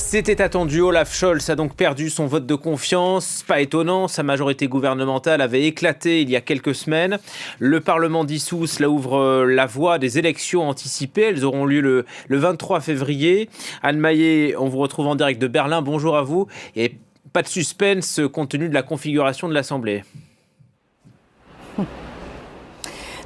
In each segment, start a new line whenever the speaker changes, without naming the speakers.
C'était attendu, Olaf Scholz a donc perdu son vote de confiance. Pas étonnant, sa majorité gouvernementale avait éclaté il y a quelques semaines. Le Parlement dissous, cela ouvre la voie des élections anticipées. Elles auront lieu le 23 février. Anne Maillet, on vous retrouve en direct de Berlin. Bonjour à vous. Et pas de suspense compte tenu de la configuration de l'Assemblée.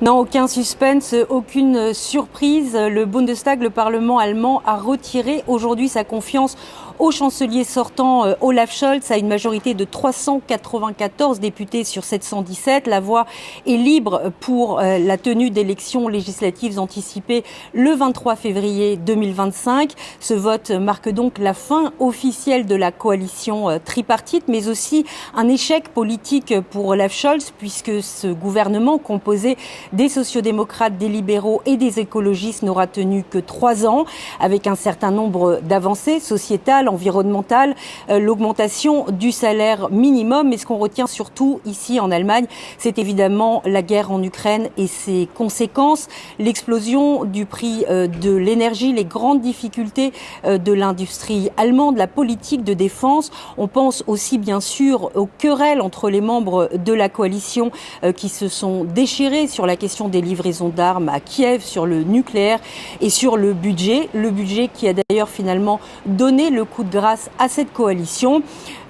Non, aucun suspense, aucune surprise. Le Bundestag, le Parlement allemand, a retiré aujourd'hui sa confiance au chancelier sortant Olaf Scholz à une majorité de 394 députés sur 717. La voie est libre pour la tenue d'élections législatives anticipées le 23 février 2025. Ce vote marque donc la fin officielle de la coalition tripartite, mais aussi un échec politique pour Olaf Scholz, puisque ce gouvernement composé des sociodémocrates, des libéraux et des écologistes n'aura tenu que 3 ans, avec un certain nombre d'avancées sociétales, environnementales, l'augmentation du salaire minimum. Mais ce qu'on retient surtout ici en Allemagne, c'est évidemment la guerre en Ukraine et ses conséquences, l'explosion du prix de l'énergie, les grandes difficultés de l'industrie allemande, la politique de défense. On pense aussi bien sûr aux querelles entre les membres de la coalition qui se sont déchirés sur la question des livraisons d'armes à Kiev, sur le nucléaire et sur le budget qui a d'ailleurs finalement donné le coup de grâce à cette coalition.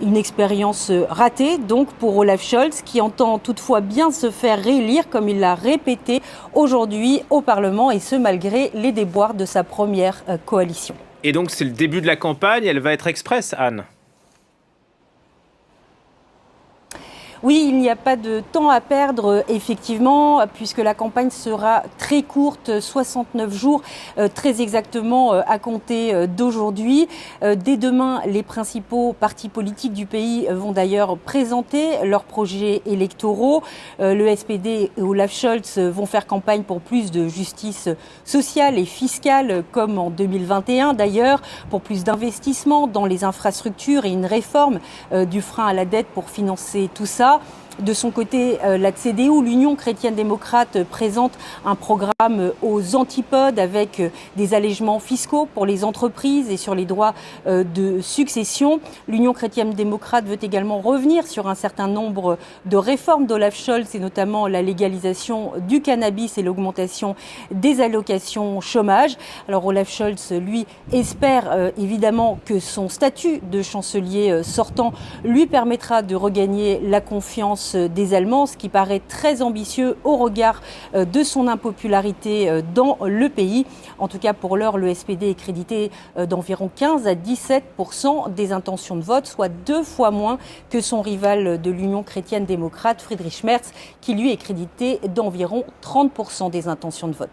Une expérience ratée donc pour Olaf Scholz, qui entend toutefois bien se faire réélire comme il l'a répété aujourd'hui au Parlement, et ce malgré les déboires de sa première coalition.
Et donc c'est le début de la campagne, elle va être express, Anne?
Oui, il n'y a pas de temps à perdre, effectivement, puisque la campagne sera très courte, 69 jours, très exactement à compter d'aujourd'hui. Dès demain, les principaux partis politiques du pays vont d'ailleurs présenter leurs projets électoraux. Le SPD et Olaf Scholz vont faire campagne pour plus de justice sociale et fiscale, comme en 2021 d'ailleurs, pour plus d'investissements dans les infrastructures et une réforme du frein à la dette pour financer tout ça. De son côté, la CDU, l'Union chrétienne démocrate, présente un programme aux antipodes avec des allègements fiscaux pour les entreprises et sur les droits de succession. L'Union chrétienne démocrate veut également revenir sur un certain nombre de réformes d'Olaf Scholz, et notamment la légalisation du cannabis et l'augmentation des allocations chômage. Alors Olaf Scholz, lui, espère évidemment que son statut de chancelier sortant lui permettra de regagner la confiance des Allemands, ce qui paraît très ambitieux au regard de son impopularité dans le pays. En tout cas, pour l'heure, le SPD est crédité d'environ 15 à 17% des intentions de vote, soit 2 fois moins que son rival de l'Union chrétienne démocrate, Friedrich Merz, qui lui est crédité d'environ 30% des intentions de vote.